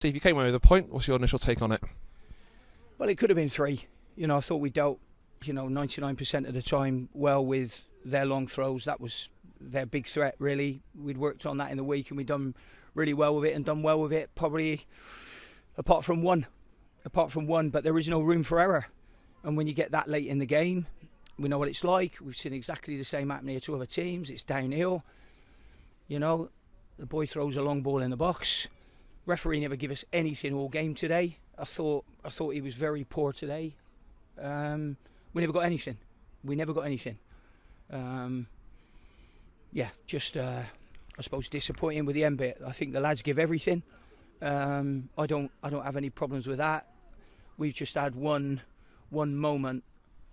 Steve, you came away with a point. What's your initial take on it? Well, it could have been three. I thought we dealt, 99% of the time well with their long throws. That was their big threat, really. We'd worked on that in the week and we'd done really well with it and done well with it, probably apart from one. But there is no room for error. And when you get that late in the game, we know what it's like. We've seen exactly the same happen here to other teams. It's downhill. The boy throws a long ball in the box. Referee never give us anything all game today. I thought he was very poor today. We never got anything. I suppose disappointing with the end bit. I think the lads give everything. I don't have any problems with that. We've just had one moment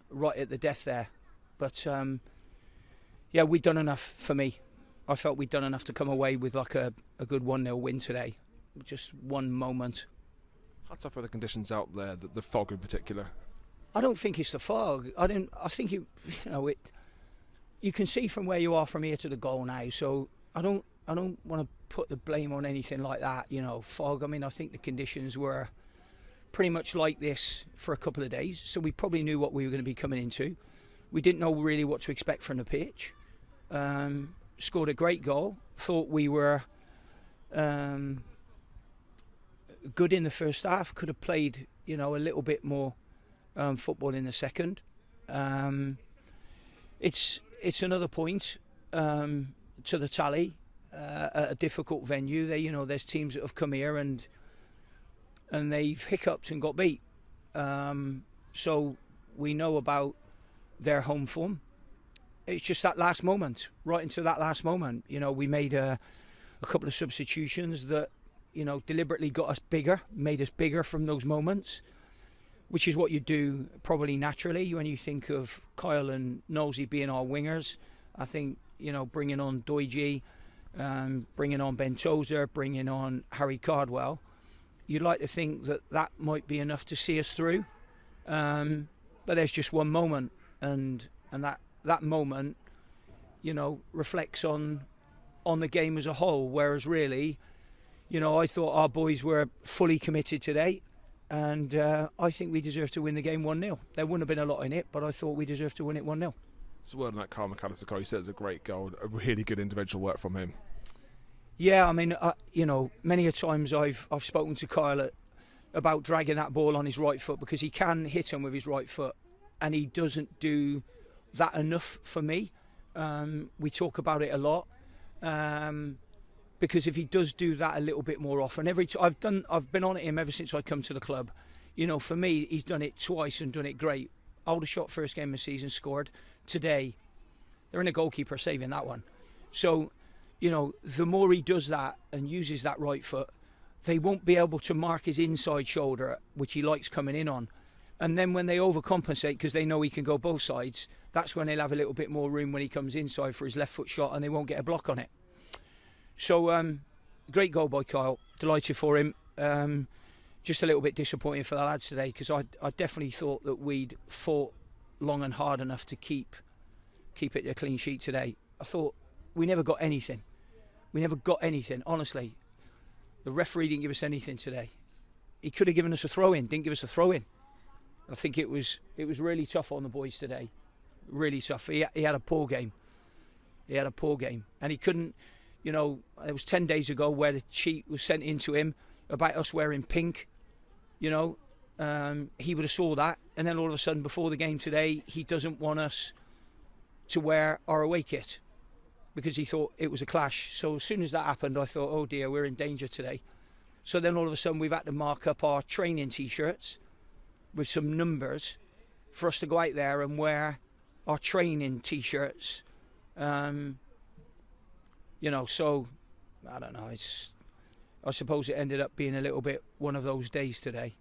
right at the death there. But we'd done enough for me. I felt we'd done enough to come away with like a good 1-0 win today. Just one moment. How tough are the conditions out there, the fog in particular? I don't think it's the fog. I think it. You can see from where you are from here to the goal now. So I don't want to put the blame on anything like that. Fog. I think the conditions were pretty much like this for a couple of days. So we probably knew what we were going to be coming into. We didn't know really what to expect from the pitch. Scored a great goal. Thought we were good in the first half. Could have played, a little bit more football in the second. It's another point to the tally at a difficult venue. There's teams that have come here and they've hiccuped and got beat. So we know about their home form. It's just that last moment, right into that last moment. We made a couple of substitutions that, deliberately got us bigger, made us bigger from those moments, which is what you do probably naturally when you think of Kyle and Nosey being our wingers. I think, bringing on Doige, bringing on Ben Tozer, bringing on Harry Cardwell, you'd like to think that might be enough to see us through. But there's just one moment, and that moment, reflects on the game as a whole, whereas really, I thought our boys were fully committed today, and I think we deserve to win the game 1-0. There wouldn't have been a lot in it, but I thought we deserved to win it 1-0. It's a word on that Carl McAllister goal. You said it was a great goal, a really good individual work from him. Yeah, many a times I've spoken to Kyle about dragging that ball on his right foot, because he can hit him with his right foot, and he doesn't do that enough for me. We talk about it a lot. Because if he does do that a little bit more often, I've been on at him ever since I come to the club. For me, he's done it twice and done it great. Aldershot first game of the season scored. Today, they're in a goalkeeper saving that one. So, the more he does that and uses that right foot, they won't be able to mark his inside shoulder, which he likes coming in on. And then when they overcompensate because they know he can go both sides, that's when they'll have a little bit more room when he comes inside for his left foot shot, and they won't get a block on it. So, great goal by Kyle. Delighted for him. Just a little bit disappointing for the lads today, because I definitely thought that we'd fought long and hard enough to keep it a clean sheet today. I thought we never got anything. Honestly. The referee didn't give us anything today. He could have given us a throw-in, didn't give us a throw-in. I think it was really tough on the boys today. Really tough. He had a poor game. And he couldn't, it was 10 days ago where the cheat was sent into him about us wearing pink. He would have saw that. And then all of a sudden, before the game today, he doesn't want us to wear our away kit because he thought it was a clash. So as soon as that happened, I thought, oh dear, we're in danger today. So then all of a sudden, we've had to mark up our training T-shirts with some numbers for us to go out there and wear our training T-shirts. So I don't know. I suppose it ended up being a little bit one of those days today.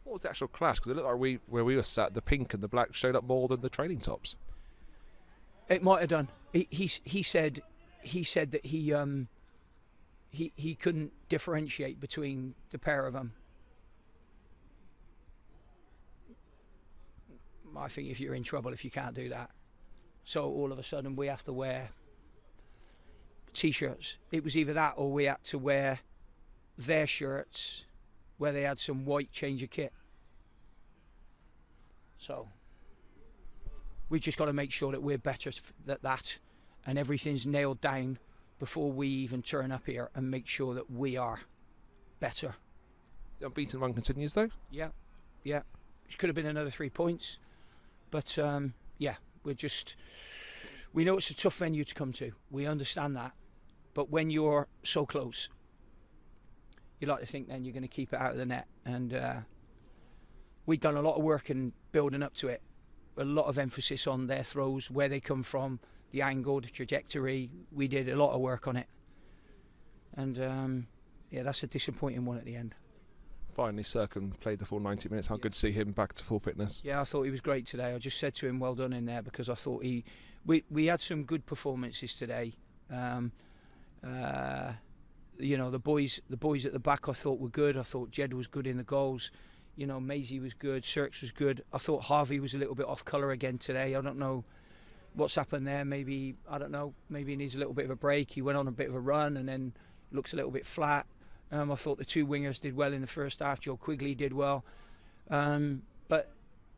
What was the actual clash? Because it looked like where we were sat, the pink and the black showed up more than the training tops. It might have done. He said that he couldn't differentiate between the pair of them. I think if you're in trouble if you can't do that. So all of a sudden we have to wear T-shirts. It was either that or we had to wear their shirts where they had some white change of kit. So we've just got to make sure that we're better at that, and everything's nailed down before we even turn up here, and make sure that we are better. The unbeaten run continues though? Yeah. It could have been another 3 points. But we know it's a tough venue to come to. We understand that. But when you're so close, you like to think then you're going to keep it out of the net. And we've done a lot of work in building up to it. A lot of emphasis on their throws, where they come from, the angle, the trajectory. We did a lot of work on it. And that's a disappointing one at the end. Finally, Serkin played the full 90 minutes. How good to see him back to full fitness. Yeah, I thought he was great today. I just said to him, well done in there, because I thought we had some good performances today. The boys at the back I thought were good. I thought Jed was good in the goals. Maisie was good. Sirks was good. I thought Harvey was a little bit off colour again today. I don't know what's happened there. Maybe he needs a little bit of a break. He went on a bit of a run and then looks a little bit flat. I thought the two wingers did well in the first half. Joe Quigley did well. But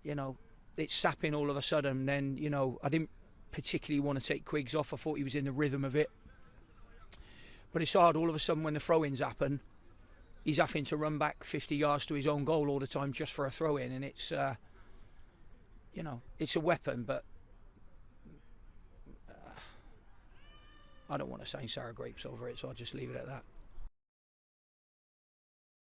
it's sapping all of a sudden. Then, I didn't particularly want to take Quiggs off. I thought he was in the rhythm of it. But it's hard all of a sudden when the throw-ins happen. He's having to run back 50 yards to his own goal all the time just for a throw-in. And it's, it's a weapon, but I don't want to say sour grapes over it, so I'll just leave it at that.